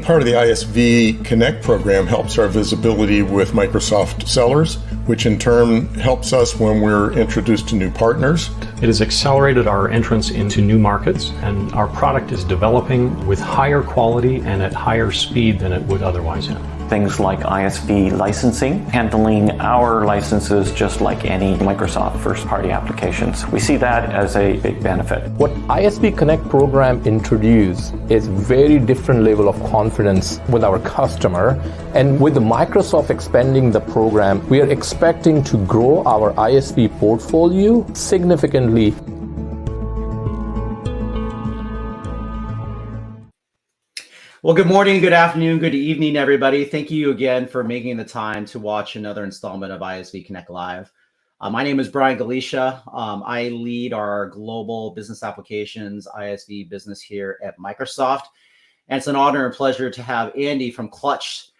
Part of the ISV Connect program helps our visibility with Microsoft sellers, which in turn helps us when we're introduced to new partners. It has accelerated our entrance into new markets, and our product is developing with higher quality and at higher speed than it would otherwise have. Things like ISV licensing, handling our licenses just like any Microsoft first-party applications. We see that as a big benefit. What ISV Connect program introduced is very different level of confidence with our customer. And with Microsoft expanding the program, we are expecting to grow our ISV portfolio significantly. Well, good morning, good afternoon, good evening, everybody. Thank you again for making the time to watch another installment of ISV Connect Live. My name is Brian Galicia. I lead our global business applications ISV business here at Microsoft. And it's an honor and pleasure to have Andy from Clutch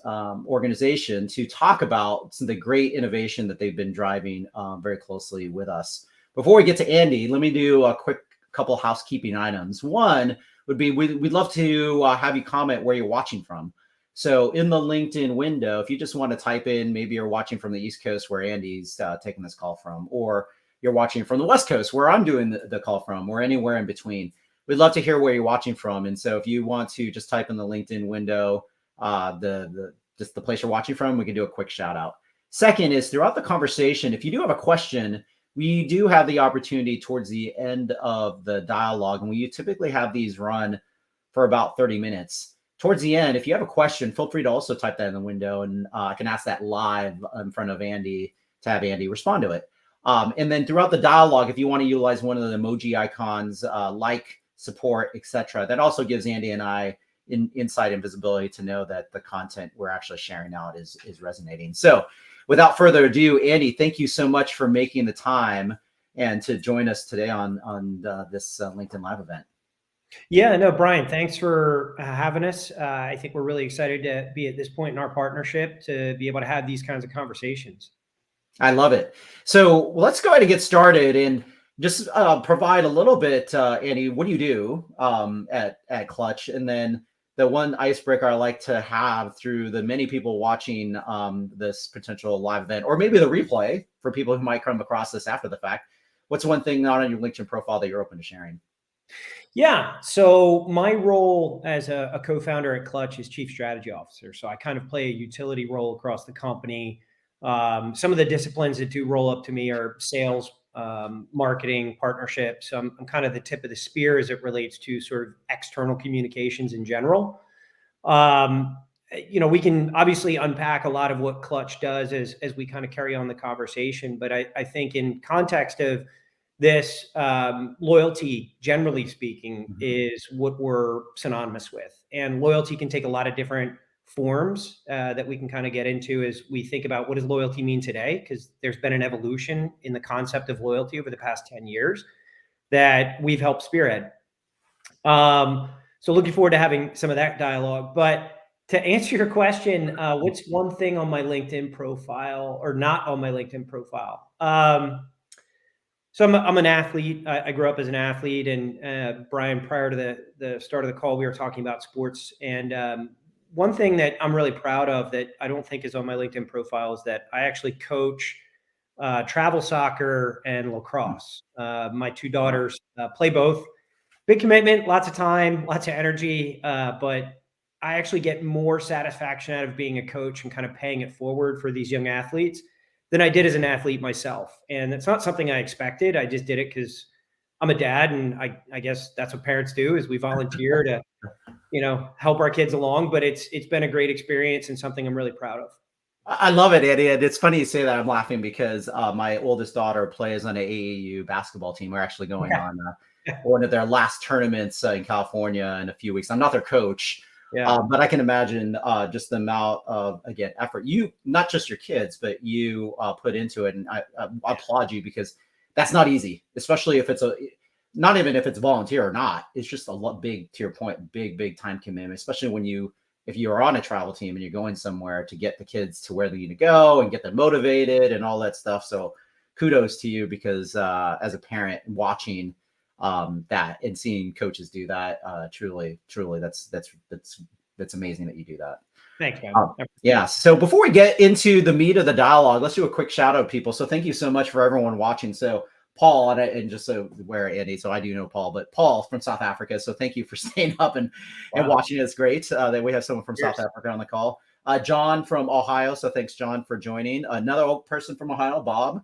organization to talk about some of the great innovation that they've been driving very closely with us. Before we get to Andy, let me do a quick couple housekeeping items. One would be we'd love to have you comment where you're watching from. So in the LinkedIn window, if you just want to type in, maybe you're watching from the East Coast where Andy's taking this call from, or you're watching from the West Coast where I'm doing the call from, or anywhere in between. We'd love to hear where you're watching from. And so if you want to just type in the LinkedIn window, just the place you're watching from, we can do a quick shout out. Second is throughout the conversation, if you do have a question, we do have the opportunity towards the end of the dialogue, and we typically have these run for about 30 minutes. Towards the end, if you have a question, feel free to also type that in the window, and I can ask that live in front of Andy to have Andy respond to it. And then throughout the dialogue, if you want to utilize one of the emoji icons, like, support, etc., that also gives Andy and I insight and visibility to know that the content we're actually sharing out is resonating. So without further ado, Andy, thank you so much for making the time and to join us today on this LinkedIn Live event. Yeah, no, Brian, thanks for having us. I think we're really excited to be at this point in our partnership to be able to have these kinds of conversations. I love it. So let's go ahead and get started and just provide a little bit, Andy, what do you do at Clutch? And then the one icebreaker I like to have through the many people watching this potential live event, or maybe the replay for people who might come across this after the fact. What's one thing not on your LinkedIn profile that you're open to sharing? Yeah, so my role as a co-founder at Clutch is Chief Strategy Officer. So I kind of play a utility role across the company. Some of the disciplines that do roll up to me are sales, marketing, partnerships. I'm kind of the tip of the spear as it relates to sort of external communications in general. We can obviously unpack a lot of what Clutch does as we kind of carry on the conversation. But I think in context of this, loyalty, generally speaking, is what we're synonymous with. And loyalty can take a lot of different forms that we can kind of get into as we think about what does loyalty mean today, because there's been an evolution in the concept of loyalty over the past 10 years that we've helped spearhead. So looking forward to having some of that dialogue. But to answer your question, what's one thing on my LinkedIn profile or not on my LinkedIn profile? So I'm an athlete. I grew up as an athlete, and Brian, prior to the start of the call, we were talking about sports. And one thing that I'm really proud of that I don't think is on my LinkedIn profile is that I actually coach travel soccer and lacrosse. My two daughters play both. Big commitment, lots of time, lots of energy, but I actually get more satisfaction out of being a coach and kind of paying it forward for these young athletes than I did as an athlete myself. And it's not something I expected. I just did it because I'm a dad, and I guess that's what parents do is we volunteer to help our kids along. But it's been a great experience and something I'm really proud of. I love it, Andy. And it's funny you say that. I'm laughing because my oldest daughter plays on an AAU basketball team. We're actually going on one of their last tournaments in California in a few weeks. I'm not their coach. Yeah. But I can imagine just the amount of, again, effort you, not just your kids, but you put into it. And I applaud you because that's not easy, especially if it's not even if it's volunteer or not. It's just big, to your point, big time commitment, especially if you are on a travel team and you're going somewhere to get the kids to where they need to go and get them motivated and all that stuff. So kudos to you because as a parent watching that, and seeing coaches do that, truly, that's amazing that you do that. Thanks, man. Yeah. So before we get into the meat of the dialogue, let's do a quick shout out, people. So thank you so much for everyone watching. So Paul, and just so where Andy, so I do know Paul, but Paul from South Africa. So thank you for staying up and watching. It's great that we have someone from South Africa on the call. John from Ohio. So thanks, John, for joining. Another old person from Ohio, Bob.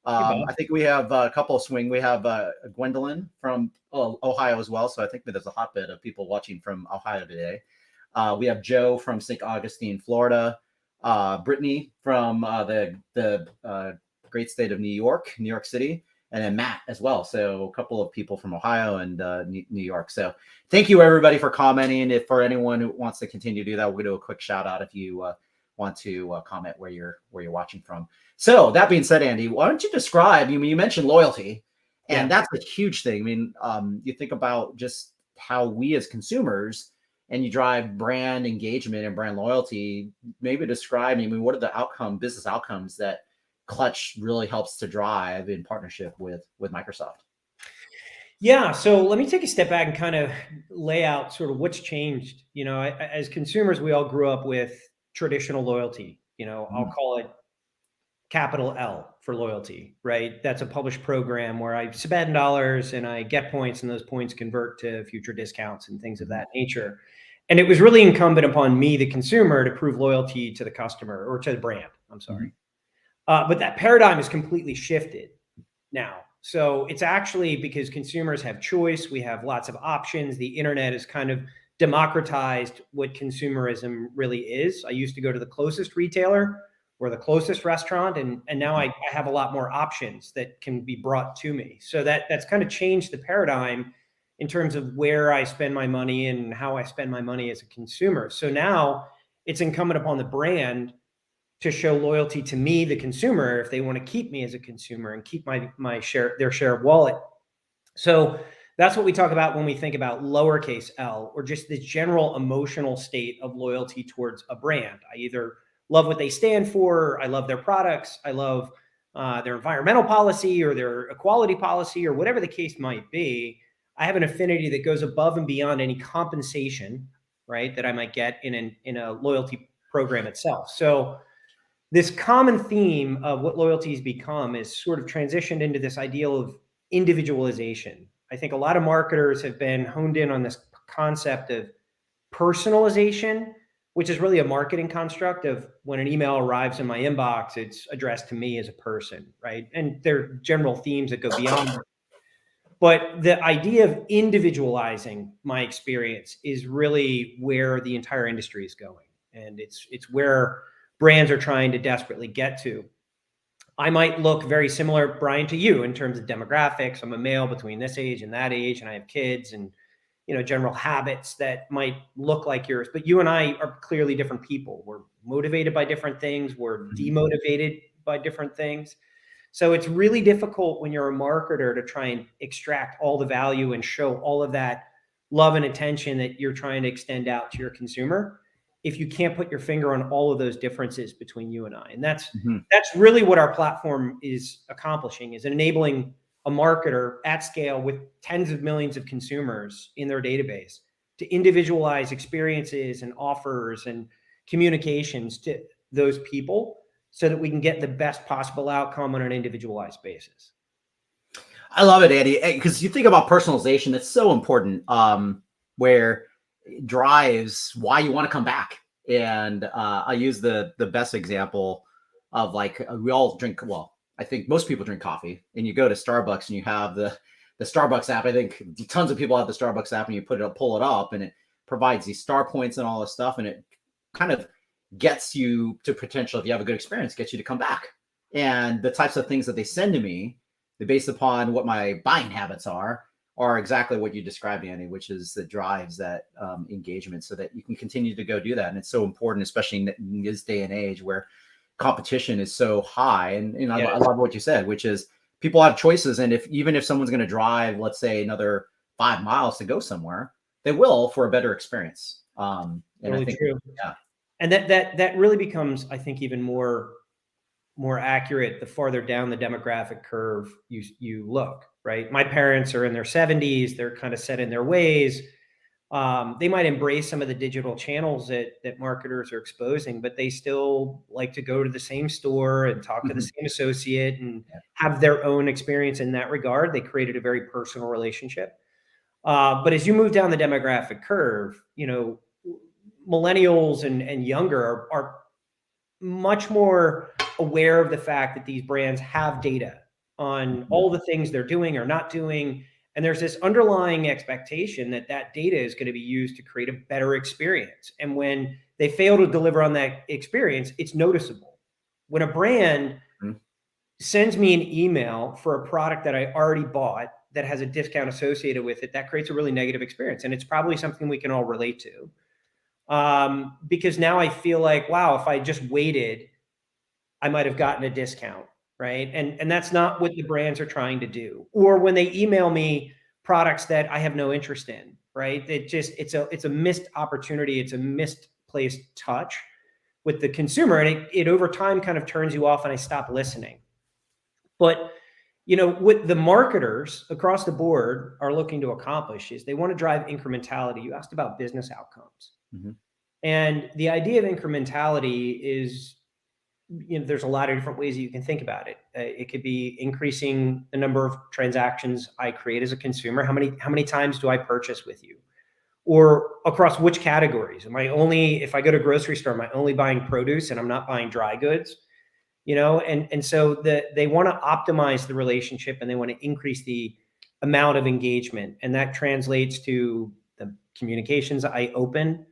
I think we have a couple of swing. We have Gwendolyn from Ohio as well. So I think there's a hotbed of people watching from Ohio today. We have Joe from St. Augustine, Florida. Brittany from the great state of New York City. And then Matt as well. So a couple of people from Ohio and New York. So thank you, everybody, for commenting. If for anyone who wants to continue to do that, we'll do a quick shout out if you want to comment where you're watching from. So that being said, Andy, why don't you describe, you mentioned loyalty, and that's a huge thing. I mean, you think about just how we as consumers, and you drive brand engagement and brand loyalty, maybe describe, what are the business outcomes that Clutch really helps to drive in partnership with Microsoft? Yeah. So let me take a step back and kind of lay out sort of what's changed. As consumers, we all grew up with traditional loyalty. I'll call it capital L for loyalty, right? That's a published program where I spend dollars and I get points, and those points convert to future discounts and things of that nature. And it was really incumbent upon me, the consumer, to prove loyalty to the customer or to the brand. I'm sorry. But that paradigm has completely shifted now. So it's actually because consumers have choice. We have lots of options. The internet has kind of democratized what consumerism really is. I used to go to the closest retailer or the closest restaurant, and now I have a lot more options that can be brought to me. So that's kind of changed the paradigm in terms of where I spend my money and how I spend my money as a consumer. So now it's incumbent upon the brand to show loyalty to me, the consumer, if they want to keep me as a consumer and keep their share of wallet. So that's what we talk about when we think about lowercase L, or just the general emotional state of loyalty towards a brand. I either love what they stand for, I love their products, I love their environmental policy or their equality policy, or whatever the case might be. I have an affinity that goes above and beyond any compensation, right, that I might get in a loyalty program itself. So this common theme of what loyalty has become is sort of transitioned into this ideal of individualization. I think a lot of marketers have been honed in on this concept of personalization, which is really a marketing construct of when an email arrives in my inbox, it's addressed to me as a person, right? And there are general themes that go beyond that. But the idea of individualizing my experience is really where the entire industry is going. And it's where brands are trying to desperately get to. I might look very similar, Brian, to you in terms of demographics. I'm a male between this age and that age, and I have kids and general habits that might look like yours. But you and I are clearly different people. We're motivated by different things. We're demotivated by different things. So it's really difficult when you're a marketer to try and extract all the value and show all of that love and attention that you're trying to extend out to your consumer if you can't put your finger on all of those differences between you and I. And that's really what our platform is accomplishing, is enabling a marketer at scale with tens of millions of consumers in their database to individualize experiences and offers and communications to those people so that we can get the best possible outcome on an individualized basis. I love it, Andy, because you think about personalization, it's so important, where it drives why you want to come back. And I use the best example of, like, we all drink, well, I think most people drink coffee, and you go to Starbucks and you have the Starbucks app. I think tons of people have the Starbucks app, and you pull it up, and it provides these star points and all this stuff. And it kind of gets you to potential, if you have a good experience, gets you to come back. And the types of things that they send to me, based upon what my buying habits are exactly what you described, Andy, which is that drives that engagement so that you can continue to go do that. And it's so important, especially in this day and age where competition is so high. And I love what you said, which is people have choices. And even if someone's going to drive, let's say, another 5 miles to go somewhere, they will for a better experience. And really I think, true. Yeah. And that really becomes, I think, even more more accurate the farther down the demographic curve you look, right? My parents are in their 70s. They're kind of set in their ways. They might embrace some of the digital channels that marketers are exposing, but they still like to go to the same store and talk to the same associate and have their own experience in that regard. They created a very personal relationship. But as you move down the demographic curve, millennials and younger are much more aware of the fact that these brands have data on all the things they're doing or not doing. And there's this underlying expectation that data is going to be used to create a better experience. And when they fail to deliver on that experience, it's noticeable. When a brand sends me an email for a product that I already bought that has a discount associated with it, that creates a really negative experience. And it's probably something we can all relate to. Because now I feel like, wow, if I just waited, I might have gotten a discount. Right. And that's not what the brands are trying to do. Or when they email me products that I have no interest in, right? It's a missed opportunity. It's a misplaced touch with the consumer. And it over time kind of turns you off and I stop listening. But, what the marketers across the board are looking to accomplish is they want to drive incrementality. You asked about business outcomes. And the idea of incrementality is, there's a lot of different ways that you can think about it. It could be increasing the number of transactions I create as a consumer. How many times do I purchase with you? Or across which categories? If I go to a grocery store, am I only buying produce and I'm not buying dry goods? And so they want to optimize the relationship and they want to increase the amount of engagement. And that translates to the communications I open,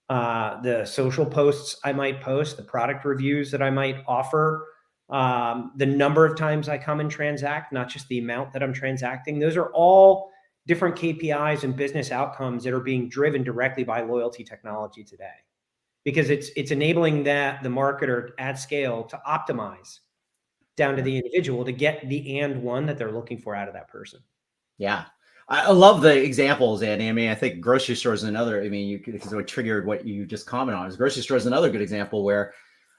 the social posts I might post, the product reviews that I might offer, the number of times I come and transact, not just the amount that I'm transacting. Those are all different KPIs and business outcomes that are being driven directly by loyalty technology today, because it's enabling the marketer at scale to optimize down to the individual to get the and one that they're looking for out of that person. Yeah. I love the examples, Andy. I mean, I think grocery store is another, because it triggered what you just commented on. Grocery store is another good example where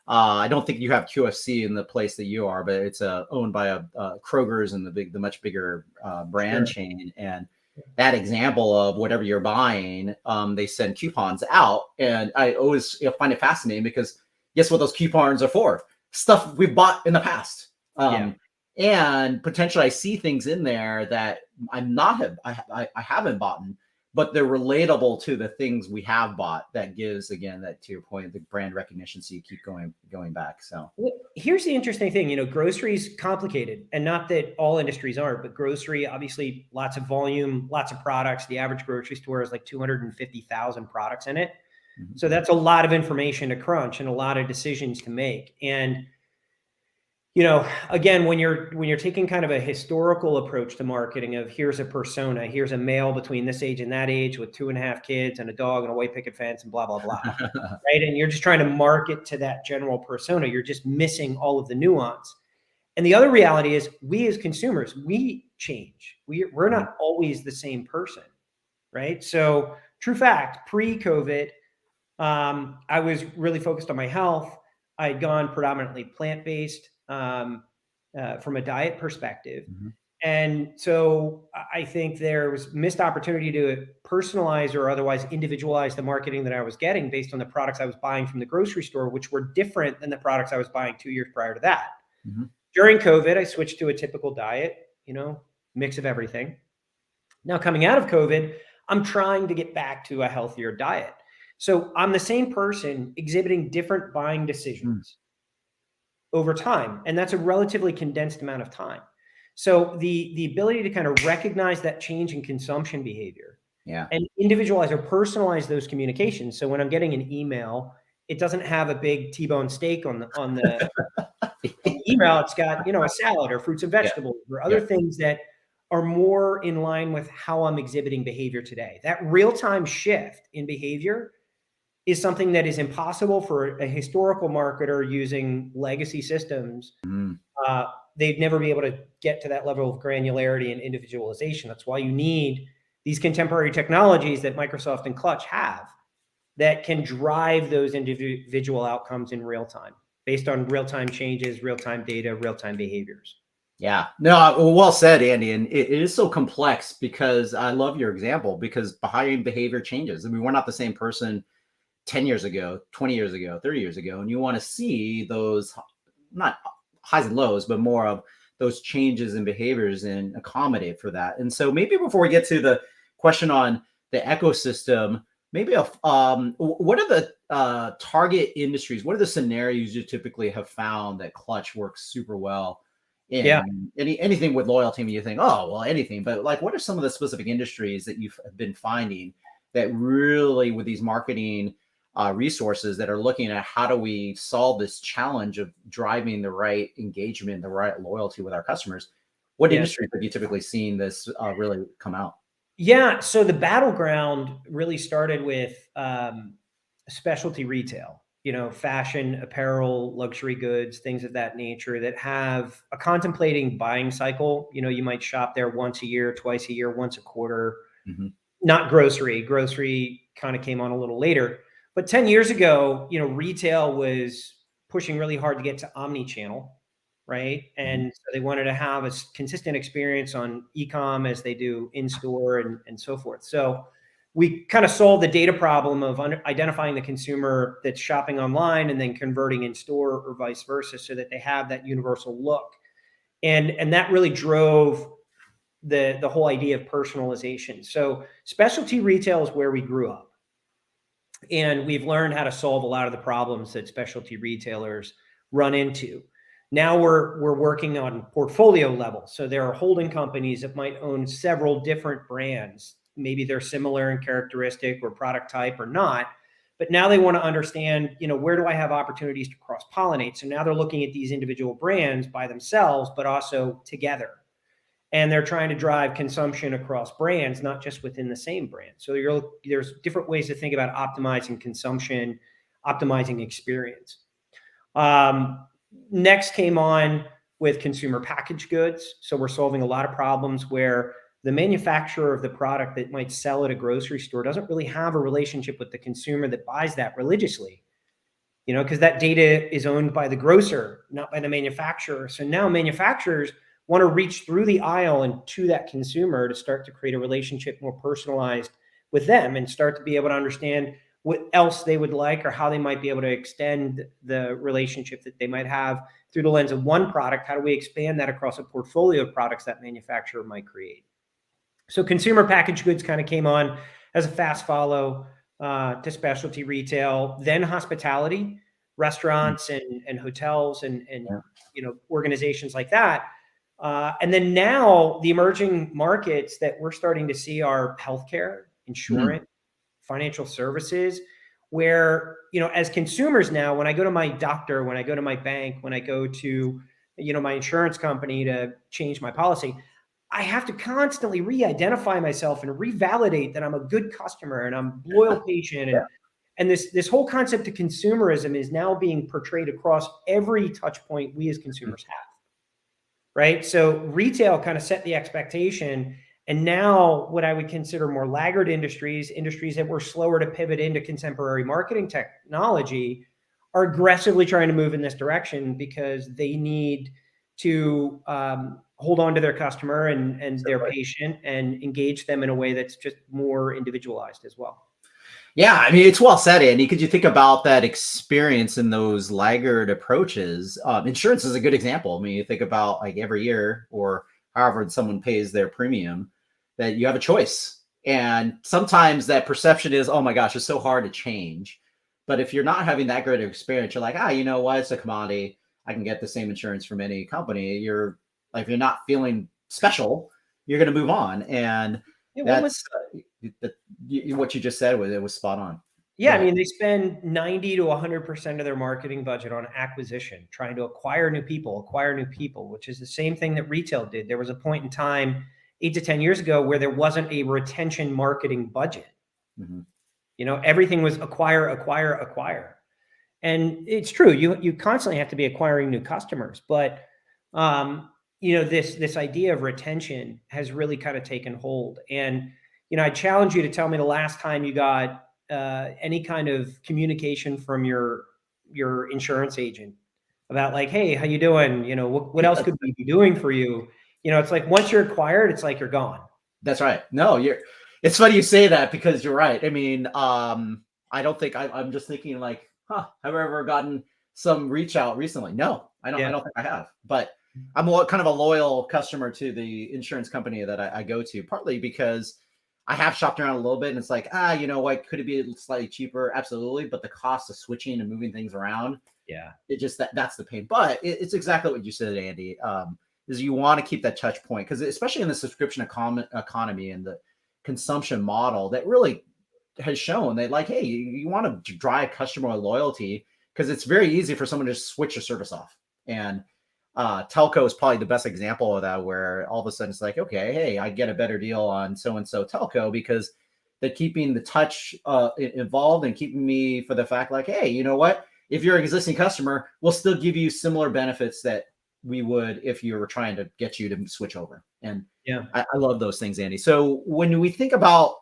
I don't think you have QFC in the place that you are, but it's owned by Kroger's and the much bigger brand chain. And that example of whatever you're buying, they send coupons out. And I always find it fascinating because guess what those coupons are for? Stuff we've bought in the past. And potentially I see things in there that I haven't bought, but they're relatable to the things we have bought. That gives, again, that to your point, the brand recognition. So you keep going back. So here's the interesting thing, groceries complicated, and not that all industries aren't, but grocery, obviously lots of volume, lots of products. The average grocery store has like 250,000 products in it. So that's a lot of information to crunch and a lot of decisions to make. And again, when you're taking kind of a historical approach to marketing of here's a persona, here's a male between this age and that age with 2.5 kids and a dog and a white picket fence and blah, blah, blah, right? And you're just trying to market to that general persona. You're just missing all of the nuance. And the other reality is we as consumers, we change. We're not always the same person, right? So true fact, pre-COVID, I was really focused on my health. I'd gone predominantly plant-based. From a diet perspective. And so I think there was missed opportunity to personalize or otherwise individualize the marketing that I was getting based on the products I was buying from the grocery store, which were different than the products I was buying 2 years prior to that. During COVID, I switched to a typical diet, mix of everything. Now coming out of COVID, I'm trying to get back to a healthier diet. So I'm the same person exhibiting different buying decisions over time. And that's a relatively condensed amount of time. So the ability to kind of recognize that change in consumption behavior and individualize or personalize those communications. So when I'm getting an email, it doesn't have a big T-bone steak on the email. It's got, a salad or fruits and vegetables or other things that are more in line with how I'm exhibiting behavior today. That real-time shift in behavior is something that is impossible for a historical marketer using legacy systems. They'd never be able to get to that level of granularity and individualization. That's why you need these contemporary technologies that Microsoft and Clutch have that can drive those individual outcomes in real time. based on real-time changes, real-time data, real-time behaviors. Yeah, no, well said, Andy. And it is so complex because I love your example because buying behavior changes. I mean, we're not the same person 10 years ago, 20 years ago, 30 years ago. And you want to see those, not highs and lows, but more of those changes in behaviors and accommodate for that. And so maybe before we get to the question on the ecosystem, maybe what are the target industries? What are the scenarios you typically have found that Clutch works super well in? Yeah. Anything with loyalty, you think, oh, well, anything. But like, what are some of the specific industries that you've been finding that really, with these marketing resources that are looking at how do we solve this challenge of driving the right engagement, the right loyalty with our customers? What industries have you typically seen this really come out? Yeah, so the battleground really started with specialty retail, fashion, apparel, luxury goods, things of that nature that have a contemplating buying cycle. You might shop there once a year, twice a year, once a quarter. Mm-hmm. Not grocery. Grocery kind of came on a little later. But 10 years ago, retail was pushing really hard to get to omni-channel, right? And so they wanted to have a consistent experience on e-com as they do in-store and so forth. So we kind of solved the data problem of identifying the consumer that's shopping online and then converting in store or vice versa so that they have that universal look. And that really drove the whole idea of personalization. So specialty retail is where we grew up. And we've learned how to solve a lot of the problems that specialty retailers run into. Now we're working on portfolio level. So there are holding companies that might own several different brands. Maybe they're similar in characteristic or product type or not. But now they want to understand, where do I have opportunities to cross-pollinate? So now they're looking at these individual brands by themselves, but also together. And they're trying to drive consumption across brands, not just within the same brand. So there's different ways to think about optimizing consumption, optimizing experience. Next came on with consumer packaged goods. So we're solving a lot of problems where the manufacturer of the product that might sell at a grocery store doesn't really have a relationship with the consumer that buys that religiously, because that data is owned by the grocer, not by the manufacturer. So now manufacturers want to reach through the aisle and to that consumer to start to create a relationship more personalized with them and start to be able to understand what else they would like or how they might be able to extend the relationship that they might have through the lens of one product. How do we expand that across a portfolio of products that manufacturer might create? So consumer packaged goods kind of came on as a fast follow to specialty retail, then hospitality, restaurants and hotels and organizations like that. And then now the emerging markets that we're starting to see are healthcare, insurance, financial services, where, as consumers now, when I go to my doctor, when I go to my bank, when I go to, my insurance company to change my policy, I have to constantly re-identify myself and revalidate that I'm a good customer and I'm a loyal patient. And this whole concept of consumerism is now being portrayed across every touch point we as consumers have. Right. So retail kind of set the expectation. And now what I would consider more laggard industries that were slower to pivot into contemporary marketing technology are aggressively trying to move in this direction because they need to hold on to their customer and their patient and engage them in a way that's just more individualized as well. Yeah, I mean, it's well said, Andy. Could you think about that experience in those laggard approaches? Insurance is a good example. I mean, you think about like every year or however someone pays their premium, that you have a choice. And sometimes that perception is, oh my gosh, it's so hard to change. But if you're not having that great of experience, you're like, you know what? It's a commodity. I can get the same insurance from any company. You're like, if you're not feeling special, you're going to move on. And that's what you just said. It was spot on. Yeah, I mean, they spend 90 to 100% of their marketing budget on acquisition, trying to acquire new people, which is the same thing that retail did. There was a point in time 8 to 10 years ago where there wasn't a retention marketing budget. Everything was acquire. And it's true. You constantly have to be acquiring new customers, but this idea of retention has really kind of taken hold. And I challenge you to tell me the last time you got any kind of communication from your insurance agent. about like, hey, how you doing? You know, what else could we be doing for you? You know, it's like once you're acquired, it's like you're gone. That's right. No, it's funny you say that because you're right. I mean, I don't think I'm just thinking like, have I ever gotten some reach out recently? No, I don't. I Yeah. don't think I have. But I'm kind of a loyal customer to the insurance company that I go to, partly because I have shopped around a little bit, and it's like, you know what, could it be slightly cheaper? Absolutely, but the cost of switching and moving things around, Yeah. it just that's the pain. But it's exactly what you said, Andy. Is you want to keep that touch point because especially in the subscription economy and the consumption model that really has shown that like, hey, you want to drive customer loyalty because it's very easy for someone to just switch your service off. And telco is probably the best example of that, where all of a sudden it's like, okay, hey, I get a better deal on so-and-so telco because they're keeping the touch involved and keeping me for the fact like, hey, you know what? If you're an existing customer, we'll still give you similar benefits that we would if you were trying to get you to switch over. And Yeah. I love those things, Andy. So when we think about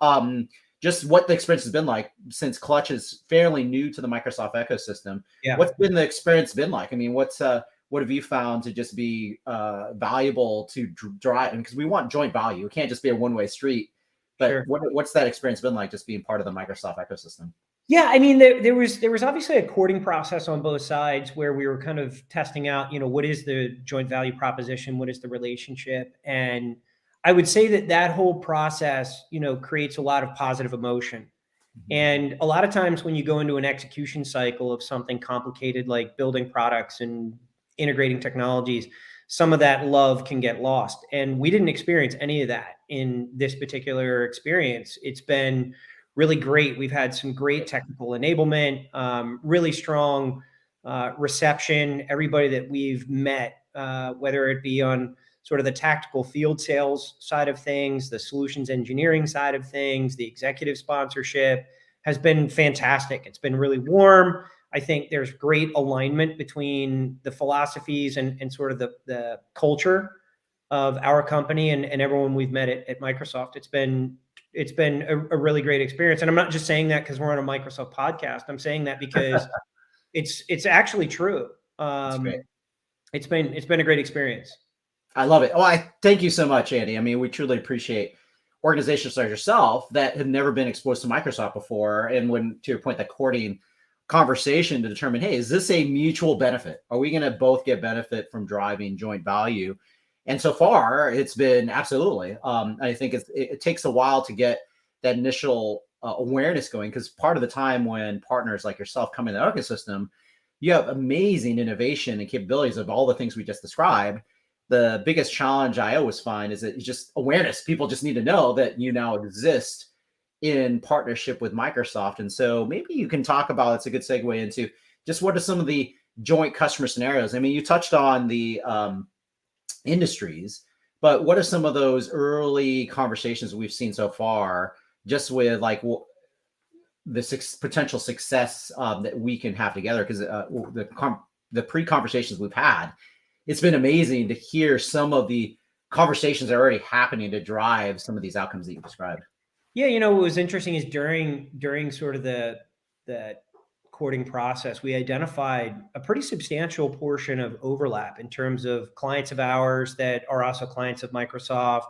just what the experience has been like, since Clutch is fairly new to the Microsoft ecosystem, Yeah. what's been the experience been like? I mean, what have you found to just be valuable to drive? Because we want joint value. It can't just be a one-way street. But Sure. what's that experience been like just being part of the Microsoft ecosystem? Yeah, I mean, there was obviously a courting process on both sides where we were kind of testing out, you know, what is the joint value proposition, what is the relationship, and I would say that whole process, you know, creates a lot of positive emotion. And a lot of times when you go into an execution cycle of something complicated like building products and integrating technologies, some of that love can get lost. And we didn't experience any of that in this particular experience. It's been really great. We've had some great technical enablement, really strong reception. Everybody that we've met, whether it be on sort of the tactical field sales side of things, the solutions engineering side of things, the executive sponsorship has been fantastic. It's been really warm. I think there's great alignment between the philosophies and sort of the culture of our company and everyone we've met at Microsoft. It's been a really great experience. And I'm not just saying that because we're on a Microsoft podcast. I'm saying that because it's actually true. It's been a great experience. I love it. Oh, I thank you so much, Andy. I mean, we truly appreciate organizations like yourself that have never been exposed to Microsoft before. And when, to your point, that courting conversation to determine, hey, is this a mutual benefit? Are we going to both get benefit from driving joint value? And so far, it's been absolutely. I think it takes a while to get that initial awareness going, because part of the time when partners like yourself come in the ecosystem, you have amazing innovation and capabilities of all the things we just described. The biggest challenge I always find is that it's just awareness. People just need to know that you now exist in partnership with Microsoft. And so maybe you can talk about, it's a good segue into just what are some of the joint customer scenarios. I mean, you touched on the industries, but what are some of those early conversations we've seen so far just with like the potential success that we can have together? Because the pre-conversations we've had, it's been amazing to hear some of the conversations that are already happening to drive some of these outcomes that you described. Yeah, you know, what was interesting is during sort of the courting process, we identified a pretty substantial portion of overlap in terms of clients of ours that are also clients of Microsoft.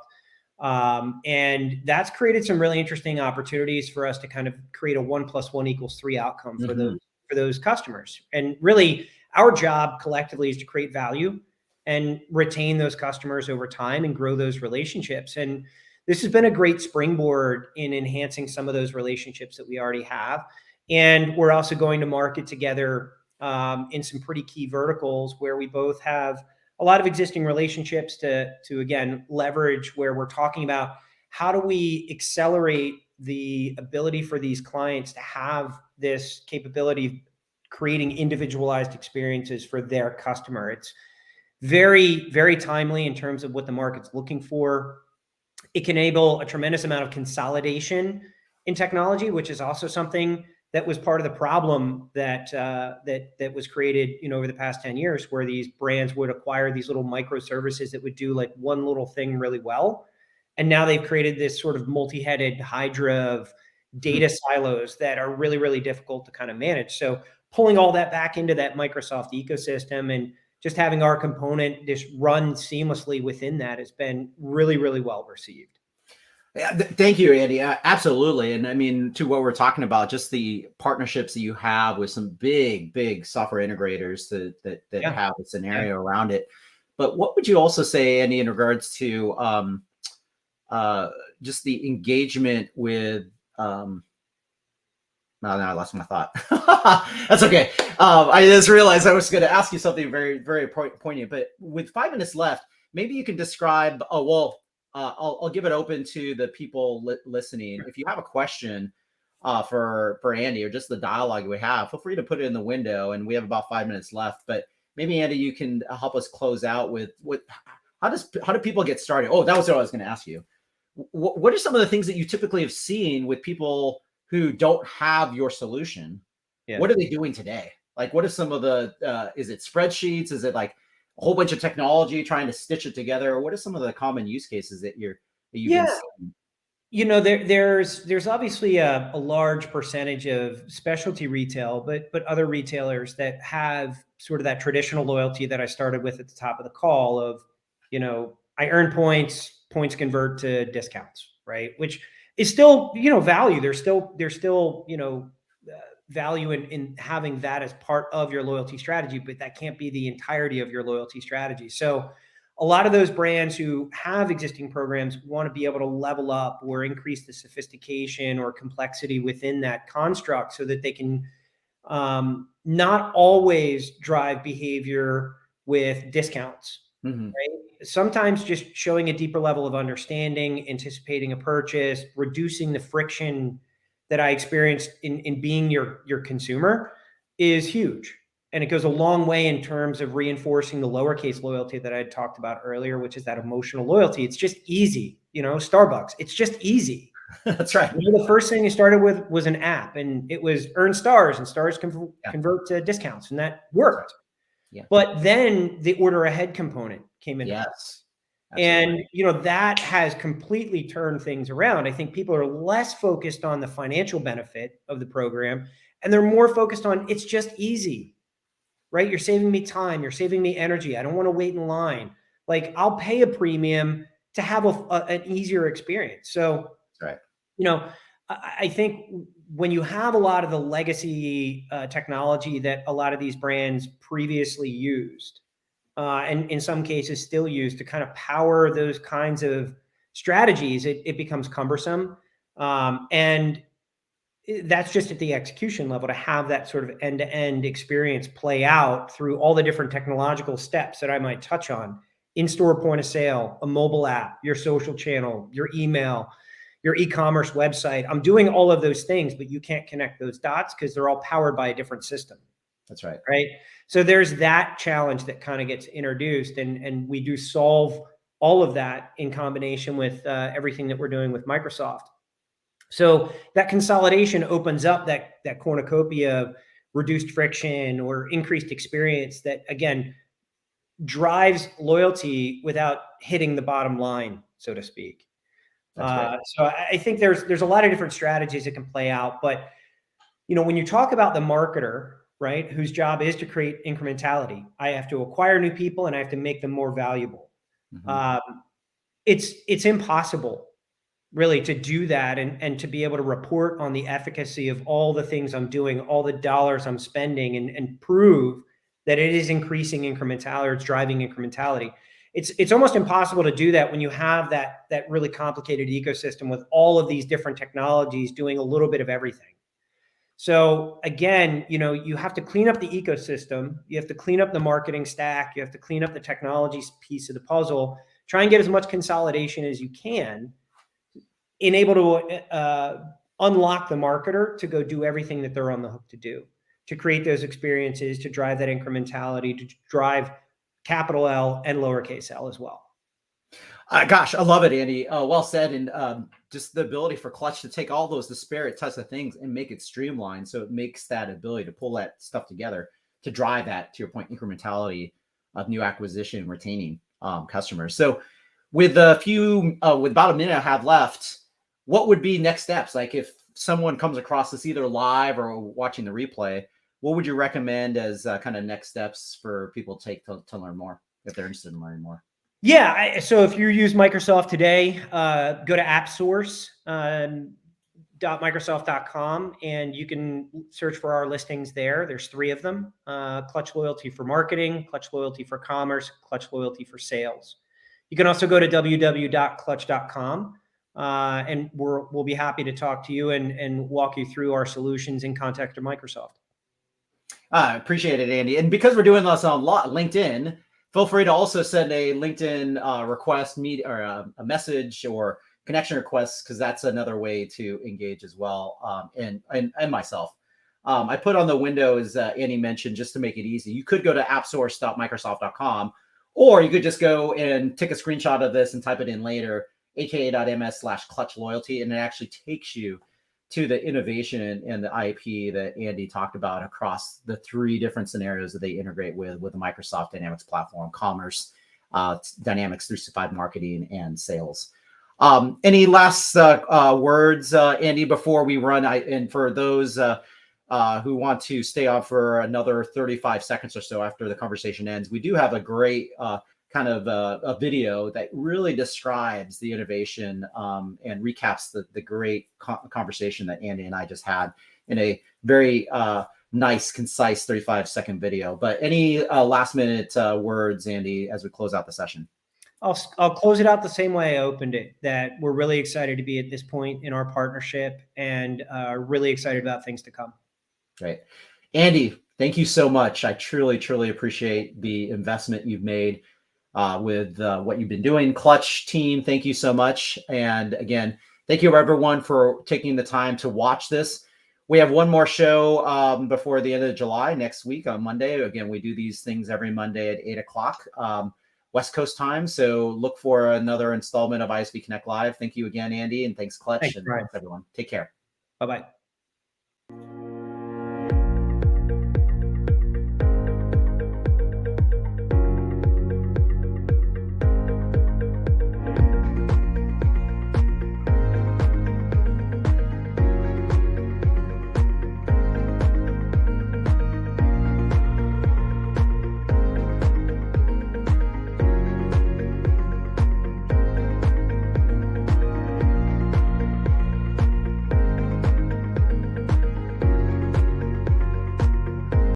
And that's created some really interesting opportunities for us to kind of create a 1 + 1 = 3 outcome for those customers. And really, our job collectively is to create value and retain those customers over time and grow those relationships. And this has been a great springboard in enhancing some of those relationships that we already have. And we're also going to market together in some pretty key verticals where we both have a lot of existing relationships to again, leverage, where we're talking about how do we accelerate the ability for these clients to have this capability creating individualized experiences for their customer. It's very, very timely in terms of what the market's looking for. It can enable a tremendous amount of consolidation in technology, which is also something that was part of the problem that was created, you know, over the past 10 years, where these brands would acquire these little microservices that would do like one little thing really well. And now they've created this sort of multi-headed hydra of data silos that are really, really difficult to kind of manage. So pulling all that back into that Microsoft ecosystem and just having our component just run seamlessly within that has been really, really well received. Yeah, thank you, Andy. Absolutely. And I mean, to what we're talking about, just the partnerships that you have with some big software integrators that Yeah. have a scenario around it. But what would you also say, Andy, in regards to just the engagement with now I lost my thought. That's okay. I just realized I was going to ask you something very, very poignant. But with 5 minutes left, maybe you can describe. Oh well, I'll give it open to the people listening. If you have a question for Andy or just the dialogue we have, feel free to put it in the window. And we have about 5 minutes left. But maybe Andy, you can help us close out with how do people get started? Oh, that was what I was going to ask you. What are some of the things that you typically have seen with people who don't have your solution? Yeah. What are they doing today? Like, what are some of the, is it spreadsheets? Is it like a whole bunch of technology trying to stitch it together? What are some of the common use cases that you've been seeing? You know, there's obviously a large percentage of specialty retail, but other retailers that have sort of that traditional loyalty that I started with at the top of the call of, you know, I earn points convert to discounts, right? Which is still, you know, value. There's still, you know, value in having that as part of your loyalty strategy, but that can't be the entirety of your loyalty strategy. So a lot of those brands who have existing programs want to be able to level up or increase the sophistication or complexity within that construct so that they can not always drive behavior with discounts. Mm-hmm. Right? Sometimes just showing a deeper level of understanding, anticipating a purchase, reducing the friction that I experienced in being your consumer is huge. And it goes a long way in terms of reinforcing the lowercase loyalty that I had talked about earlier, which is that emotional loyalty. It's just easy. You know, Starbucks, it's just easy. That's right. You know, the first thing you started with was an app, and it was earn stars, and stars convert to discounts, and that worked. Yeah. But then the order ahead component came in. Yes. And, you know, that has completely turned things around. I think people are less focused on the financial benefit of the program, and they're more focused on it's just easy, right? You're saving me time. You're saving me energy. I don't want to wait in line. Like, I'll pay a premium to have an easier experience. So, right. You know, I think when you have a lot of the legacy technology that a lot of these brands previously used, and in some cases still use to kind of power those kinds of strategies, it becomes cumbersome. And that's just at the execution level to have that sort of end-to-end experience play out through all the different technological steps that I might touch on: in-store point of sale, a mobile app, your social channel, your email, your e-commerce website. I'm doing all of those things, but you can't connect those dots because they're all powered by a different system. That's right. Right. So there's that challenge that kind of gets introduced, and we do solve all of that in combination with everything that we're doing with Microsoft. So that consolidation opens up that cornucopia of reduced friction or increased experience that, again, drives loyalty without hitting the bottom line, so to speak. Right. So I think there's a lot of different strategies that can play out. But, you know, when you talk about the marketer, right, whose job is to create incrementality, I have to acquire new people and I have to make them more valuable. Mm-hmm. It's impossible, really, to do that and to be able to report on the efficacy of all the things I'm doing, all the dollars I'm spending, and prove that it is increasing incrementality or it's driving incrementality. It's almost impossible to do that when you have that really complicated ecosystem with all of these different technologies doing a little bit of everything. So again, you know, you have to clean up the ecosystem. You have to clean up the marketing stack. You have to clean up the technology piece of the puzzle. Try and get as much consolidation as you can, enable to unlock the marketer to go do everything that they're on the hook to do, to create those experiences, to drive that incrementality, to drive capital L and lowercase l as well. Gosh, I love it, Andy. Well said. And just the ability for Clutch to take all those disparate types of things and make it streamlined. So it makes that ability to pull that stuff together to drive that, to your point, incrementality of new acquisition, retaining customers. So with with about a minute I have left, what would be next steps? Like if someone comes across this either live or watching the replay, what would you recommend as kind of next steps for people to take to learn more if they're interested in learning more? Yeah. So if you use Microsoft today, go to appsource.microsoft.com and you can search for our listings there. There's 3 of them: Clutch Loyalty for Marketing, Clutch Loyalty for Commerce, Clutch Loyalty for Sales. You can also go to www.clutch.com and we'll be happy to talk to you and walk you through our solutions in context of Microsoft. I appreciate it, Andy. And because we're doing this on LinkedIn, feel free to also send a LinkedIn request, or a message or connection requests, because that's another way to engage as well. And myself, I put on the window, as Andy mentioned, just to make it easy. You could go to appsource.microsoft.com, or you could just go and take a screenshot of this and type it in later, aka.ms/clutch loyalty, and it actually takes you to the innovation and the IP that Andy talked about across the 3 different scenarios that they integrate with the Microsoft Dynamics platform: commerce, Dynamics 365 marketing, and sales. Any last words, Andy, before we run? And for those who want to stay on for another 35 seconds or so after the conversation ends, we do have a great kind of a video that really describes the innovation and recaps the great conversation that Andy and I just had in a very nice, concise 35-second video. But any last minute words, Andy, as we close out the session? I'll close it out the same way I opened it, that we're really excited to be at this point in our partnership and really excited about things to come. Great. Andy, thank you so much. I truly, truly appreciate the investment you've made with what you've been doing. Clutch team, thank you so much. And again, thank you everyone for taking the time to watch this. We have one more show before the end of July, next week on Monday. Again, we do these things every Monday at 8 o'clock West Coast time. So look for another installment of ISV Connect Live. Thank you again, Andy, and thanks, Clutch. Thanks, and Brian. everyone. Take care. Bye-bye.